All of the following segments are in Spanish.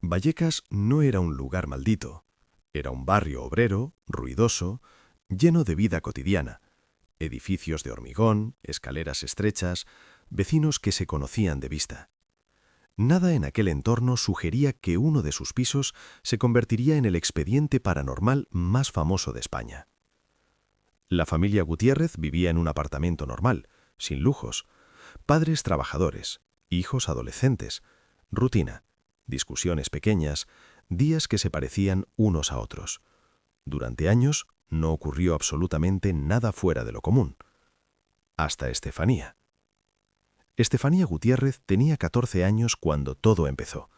Vallecas no era un lugar maldito. Era un barrio obrero, ruidoso, lleno de vida cotidiana. Edificios de hormigón, escaleras estrechas, vecinos que se conocían de vista. Nada en aquel entorno sugería que uno de sus pisos se convertiría en el expediente paranormal más famoso de España. La familia Gutiérrez vivía en un apartamento normal, sin lujos, padres trabajadores, hijos adolescentes, rutina, discusiones pequeñas, días que se parecían unos a otros. Durante años no ocurrió absolutamente nada fuera de lo común. Hasta Estefanía. Estefanía Gutiérrez tenía 14 años cuando todo empezó.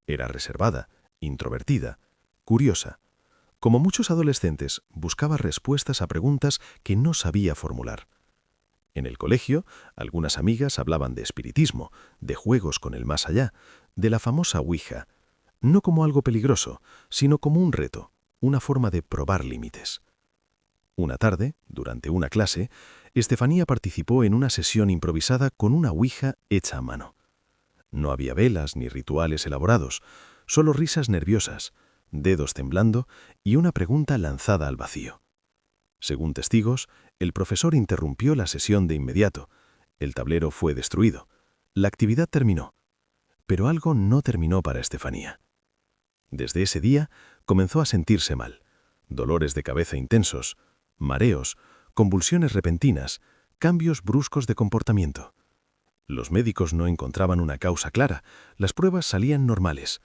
Era reservada, introvertida, curiosa. Como muchos adolescentes, buscaba respuestas a preguntas que no sabía formular. En el colegio, algunas amigas hablaban de espiritismo, de juegos con el más allá, de la famosa Ouija, no como algo peligroso, sino como un reto, una forma de probar límites. Una tarde, durante una clase, Estefanía participó en una sesión improvisada con una Ouija hecha a mano. No había velas ni rituales elaborados, solo risas nerviosas, dedos temblando y una pregunta lanzada al vacío. Según testigos, el profesor interrumpió la sesión de inmediato. El tablero fue destruido. La actividad terminó. Pero algo no terminó para Estefanía. Desde ese día comenzó a sentirse mal. Dolores de cabeza intensos, mareos, convulsiones repentinas, cambios bruscos de comportamiento. Los médicos no encontraban una causa clara. Las pruebas salían normales.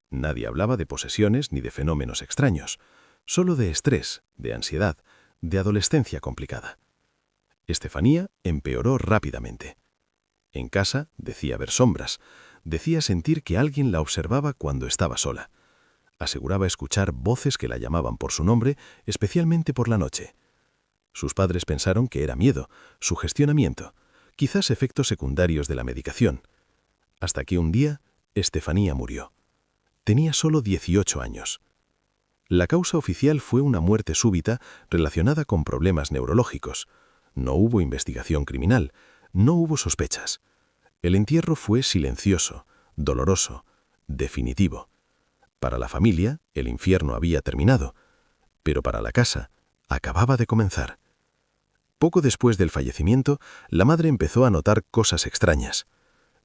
Nadie hablaba de posesiones ni de fenómenos extraños, solo de estrés, de ansiedad, de adolescencia complicada. Estefanía empeoró rápidamente. En casa decía ver sombras, decía sentir que alguien la observaba cuando estaba sola. Aseguraba escuchar voces que la llamaban por su nombre, especialmente por la noche. Sus padres pensaron que era miedo, sugestionamiento, quizás efectos secundarios de la medicación. Hasta que un día, Estefanía murió. Tenía solo 18 años. La causa oficial fue una muerte súbita relacionada con problemas neurológicos. No hubo investigación criminal, no hubo sospechas. El entierro fue silencioso, doloroso, definitivo. Para la familia, el infierno había terminado, pero para la casa, acababa de comenzar. Poco después del fallecimiento, la madre empezó a notar cosas extrañas.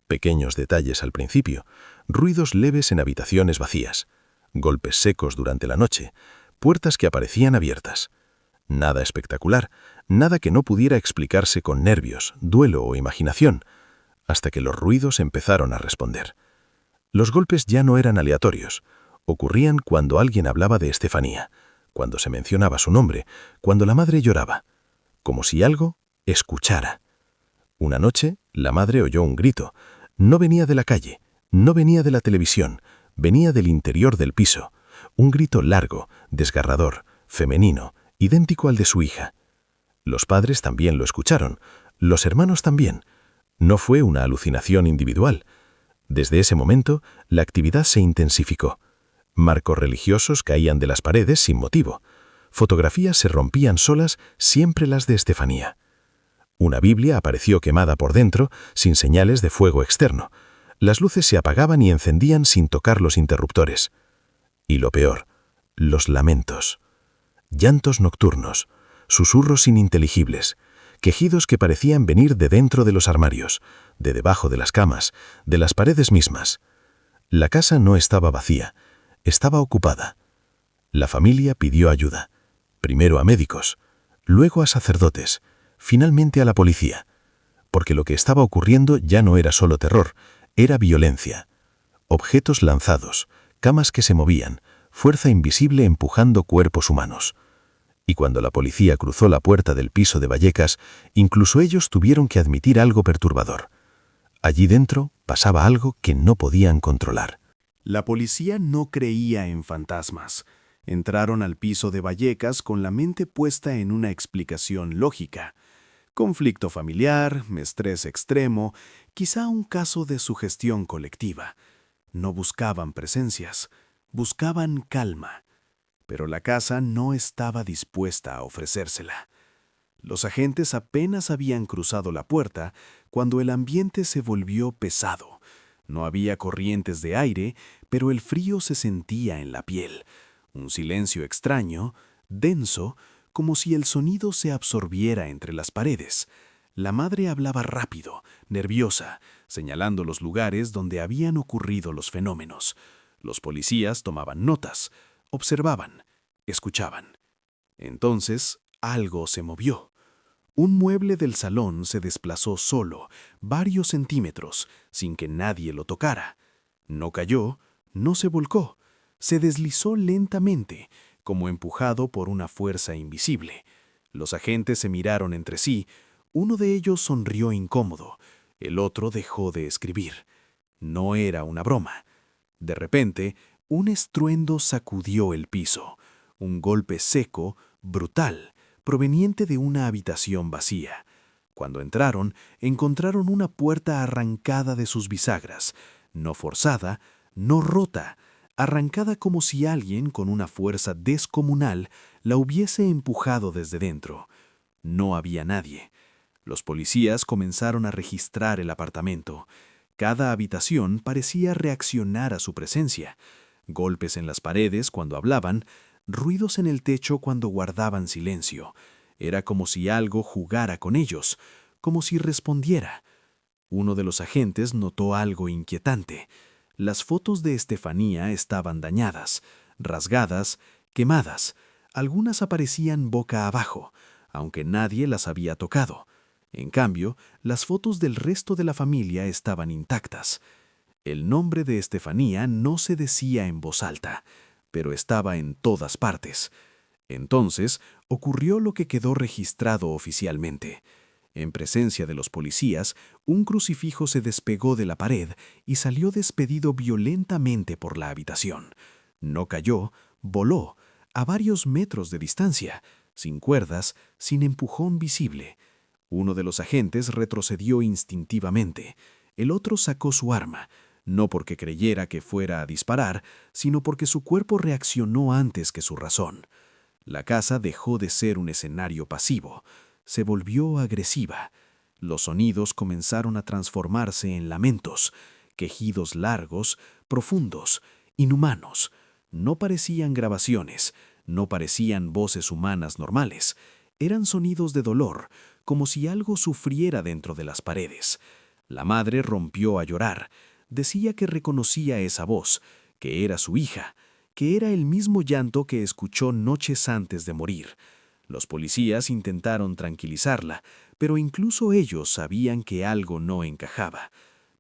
Pequeños detalles al principio, ruidos leves en habitaciones vacías, golpes secos durante la noche, puertas que aparecían abiertas. Nada espectacular, nada que no pudiera explicarse con nervios, duelo o imaginación, hasta que los ruidos empezaron a responder. Los golpes ya no eran aleatorios, ocurrían cuando alguien hablaba de Estefanía, cuando se mencionaba su nombre, cuando la madre lloraba, como si algo escuchara. Una noche, la madre oyó un grito. No venía de la calle, no venía de la televisión, venía del interior del piso. Un grito largo, desgarrador, femenino, idéntico al de su hija. Los padres también lo escucharon, los hermanos también. No fue una alucinación individual. Desde ese momento, la actividad se intensificó. Marcos religiosos caían de las paredes sin motivo. Fotografías se rompían solas, siempre las de Estefanía. Una Biblia apareció quemada por dentro, sin señales de fuego externo. Las luces se apagaban y encendían sin tocar los interruptores. Y lo peor, los lamentos. Llantos nocturnos, susurros ininteligibles, quejidos que parecían venir de dentro de los armarios, de debajo de las camas, de las paredes mismas. La casa no estaba vacía, estaba ocupada. La familia pidió ayuda, primero a médicos, luego a sacerdotes, finalmente a la policía, porque lo que estaba ocurriendo ya no era solo terror, era violencia. Objetos lanzados, camas que se movían, fuerza invisible empujando cuerpos humanos. Y cuando la policía cruzó la puerta del piso de Vallecas, incluso ellos tuvieron que admitir algo perturbador. Allí dentro pasaba algo que no podían controlar. La policía no creía en fantasmas. Entraron al piso de Vallecas con la mente puesta en una explicación lógica. Conflicto familiar, estrés extremo, quizá un caso de sugestión colectiva. No buscaban presencias, buscaban calma. Pero la casa no estaba dispuesta a ofrecérsela. Los agentes apenas habían cruzado la puerta cuando el ambiente se volvió pesado. No había corrientes de aire, pero el frío se sentía en la piel. Un silencio extraño, denso, como si el sonido se absorbiera entre las paredes. La madre hablaba rápido, nerviosa, señalando los lugares donde habían ocurrido los fenómenos. Los policías tomaban notas, observaban, escuchaban. Entonces, algo se movió. Un mueble del salón se desplazó solo, varios centímetros, sin que nadie lo tocara. No cayó, no se volcó, se deslizó lentamente, como empujado por una fuerza invisible. Los agentes se miraron entre sí. Uno de ellos sonrió incómodo, el otro dejó de escribir. No era una broma. De repente, un estruendo sacudió el piso, un golpe seco, brutal, proveniente de una habitación vacía. Cuando entraron, encontraron una puerta arrancada de sus bisagras, no forzada, no rota, arrancada como si alguien con una fuerza descomunal la hubiese empujado desde dentro. No había nadie. Los policías comenzaron a registrar el apartamento. Cada habitación parecía reaccionar a su presencia. Golpes en las paredes cuando hablaban, ruidos en el techo cuando guardaban silencio. Era como si algo jugara con ellos, como si respondiera. Uno de los agentes notó algo inquietante. Las fotos de Estefanía estaban dañadas, rasgadas, quemadas. Algunas aparecían boca abajo, aunque nadie las había tocado. En cambio, las fotos del resto de la familia estaban intactas. El nombre de Estefanía no se decía en voz alta, pero estaba en todas partes. Entonces, ocurrió lo que quedó registrado oficialmente. En presencia de los policías, un crucifijo se despegó de la pared y salió despedido violentamente por la habitación. No cayó, voló, a varios metros de distancia, sin cuerdas, sin empujón visible. Uno de los agentes retrocedió instintivamente. El otro sacó su arma, no porque creyera que fuera a disparar, sino porque su cuerpo reaccionó antes que su razón. La casa dejó de ser un escenario pasivo, se volvió agresiva. Los sonidos comenzaron a transformarse en lamentos, quejidos largos, profundos, inhumanos. No parecían grabaciones, no parecían voces humanas normales. Eran sonidos de dolor, como si algo sufriera dentro de las paredes. La madre rompió a llorar. Decía que reconocía esa voz, que era su hija, que era el mismo llanto que escuchó noches antes de morir. Los policías intentaron tranquilizarla, pero incluso ellos sabían que algo no encajaba.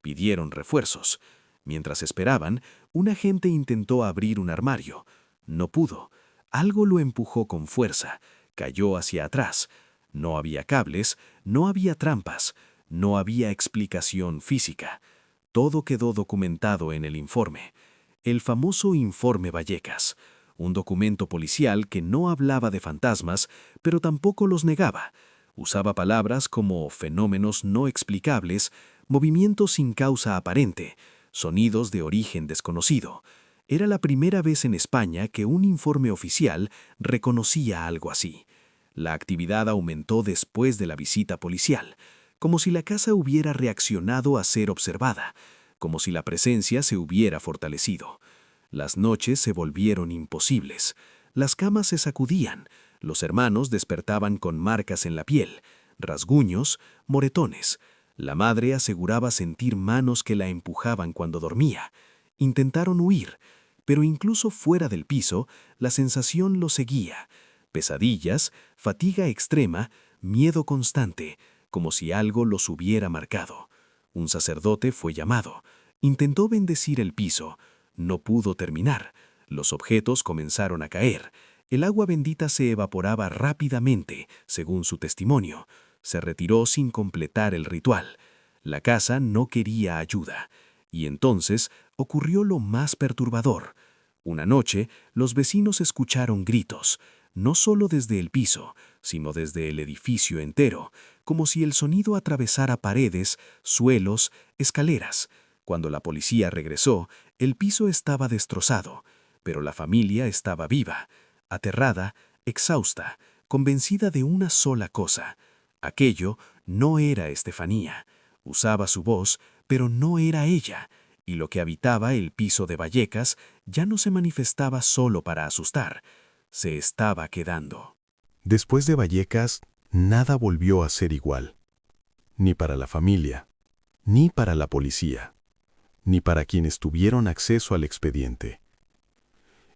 Pidieron refuerzos. Mientras esperaban, un agente intentó abrir un armario. No pudo. Algo lo empujó con fuerza. Cayó hacia atrás. No había cables, no había trampas, no había explicación física. Todo quedó documentado en el informe. El famoso Informe Vallecas, un documento policial que no hablaba de fantasmas, pero tampoco los negaba. Usaba palabras como fenómenos no explicables, movimientos sin causa aparente, sonidos de origen desconocido. Era la primera vez en España que un informe oficial reconocía algo así. La actividad aumentó después de la visita policial, como si la casa hubiera reaccionado a ser observada, como si la presencia se hubiera fortalecido. Las noches se volvieron imposibles. Las camas se sacudían. Los hermanos despertaban con marcas en la piel, rasguños, moretones. La madre aseguraba sentir manos que la empujaban cuando dormía. Intentaron huir, pero incluso fuera del piso, la sensación los seguía. Pesadillas, fatiga extrema, miedo constante, como si algo los hubiera marcado. Un sacerdote fue llamado. Intentó bendecir el piso. No pudo terminar. Los objetos comenzaron a caer. El agua bendita se evaporaba rápidamente, según su testimonio. Se retiró sin completar el ritual. La casa no quería ayuda. Y entonces ocurrió lo más perturbador. Una noche, los vecinos escucharon gritos, no solo desde el piso, sino desde el edificio entero, como si el sonido atravesara paredes, suelos, escaleras. Cuando la policía regresó, el piso estaba destrozado, pero la familia estaba viva, aterrada, exhausta, convencida de una sola cosa. Aquello no era Estefanía. Usaba su voz, pero no era ella. y lo que habitaba el piso de Vallecas ya no se manifestaba solo para asustar, se estaba quedando. Después de Vallecas, nada volvió a ser igual. Ni para la familia, ni para la policía, ni para quienes tuvieron acceso al expediente.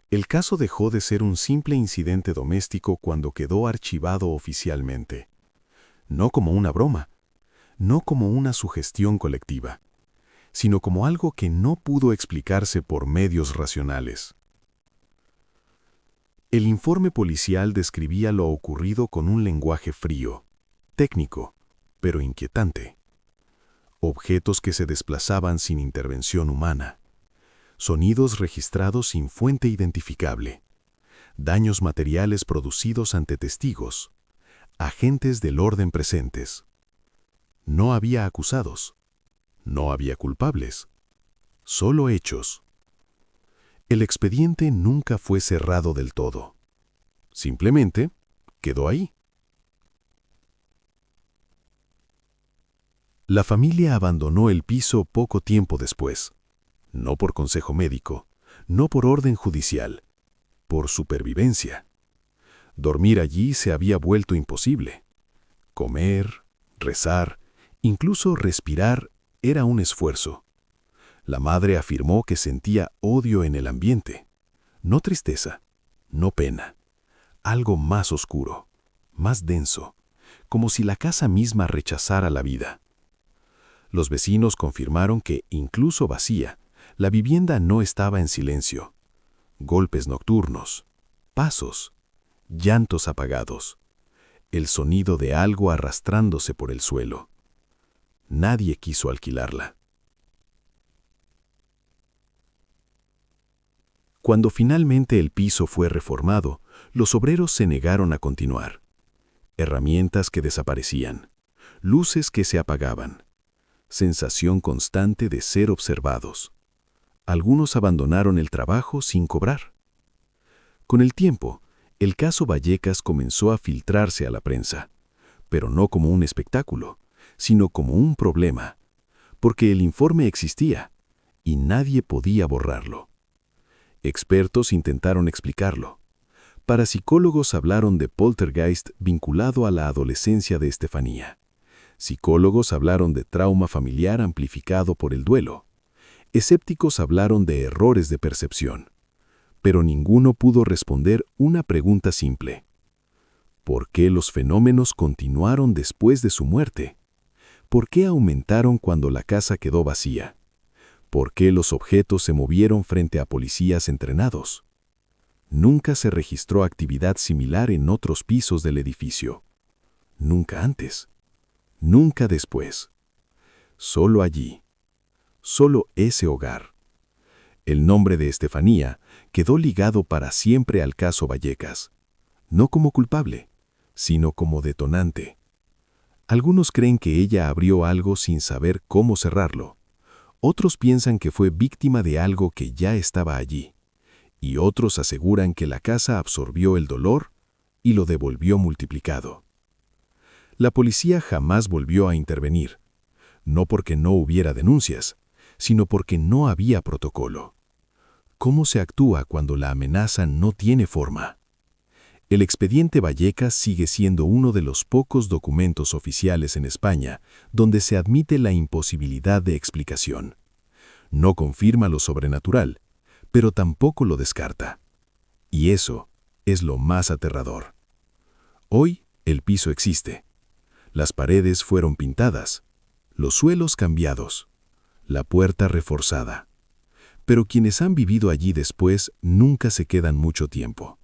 El caso dejó de ser un simple incidente doméstico cuando quedó archivado oficialmente. No como una broma, no como una sugestión colectiva, sino como algo que no pudo explicarse por medios racionales. El informe policial describía lo ocurrido con un lenguaje frío, técnico, pero inquietante. Objetos que se desplazaban sin intervención humana. Sonidos registrados sin fuente identificable. Daños materiales producidos ante testigos. Agentes del orden presentes. No había acusados. No había culpables. Solo hechos. El expediente nunca fue cerrado del todo. Simplemente quedó ahí. La familia abandonó el piso poco tiempo después. No por consejo médico, no por orden judicial, por supervivencia. Dormir allí se había vuelto imposible. Comer, rezar, incluso respirar era un esfuerzo. La madre afirmó que sentía odio en el ambiente. No tristeza, no pena. Algo más oscuro, más denso, como si la casa misma rechazara la vida. Los vecinos confirmaron que, incluso vacía, la vivienda no estaba en silencio. Golpes nocturnos, pasos, llantos apagados, el sonido de algo arrastrándose por el suelo. Nadie quiso alquilarla. Cuando finalmente el piso fue reformado, los obreros se negaron a continuar. Herramientas que desaparecían, luces que se apagaban, sensación constante de ser observados. Algunos abandonaron el trabajo sin cobrar. Con el tiempo, el caso Vallecas comenzó a filtrarse a la prensa, pero no como un espectáculo, sino como un problema, porque el informe existía y nadie podía borrarlo. Expertos intentaron explicarlo. Parapsicólogos hablaron de poltergeist vinculado a la adolescencia de Estefanía. Psicólogos hablaron de trauma familiar amplificado por el duelo. Escépticos hablaron de errores de percepción. Pero ninguno pudo responder una pregunta simple. ¿Por qué los fenómenos continuaron después de su muerte? ¿Por qué aumentaron cuando la casa quedó vacía? ¿Por qué los objetos se movieron frente a policías entrenados? Nunca se registró actividad similar en otros pisos del edificio. Nunca antes. Nunca después. Solo allí. Solo ese hogar. El nombre de Estefanía quedó ligado para siempre al caso Vallecas. No como culpable, sino como detonante. Algunos creen que ella abrió algo sin saber cómo cerrarlo. Otros piensan que fue víctima de algo que ya estaba allí, y otros aseguran que la casa absorbió el dolor y lo devolvió multiplicado. La policía jamás volvió a intervenir, no porque no hubiera denuncias, sino porque no había protocolo. ¿Cómo se actúa cuando la amenaza no tiene forma? El expediente Vallecas sigue siendo uno de los pocos documentos oficiales en España donde se admite la imposibilidad de explicación. No confirma lo sobrenatural, pero tampoco lo descarta. Y eso es lo más aterrador. Hoy el piso existe. Las paredes fueron pintadas, los suelos cambiados, la puerta reforzada. Pero quienes han vivido allí después nunca se quedan mucho tiempo.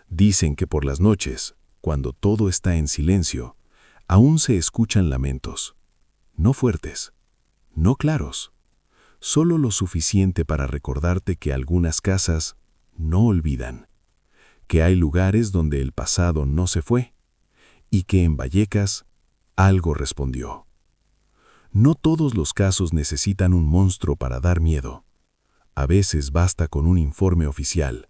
Dicen que por las noches, cuando todo está en silencio, aún se escuchan lamentos. No fuertes, no claros, solo lo suficiente para recordarte que algunas casas no olvidan, que hay lugares donde el pasado no se fue, y que en Vallecas algo respondió. No todos los casos necesitan un monstruo para dar miedo. A veces basta con un informe oficial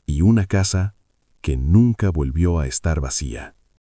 y una casa que nunca volvió a estar vacía.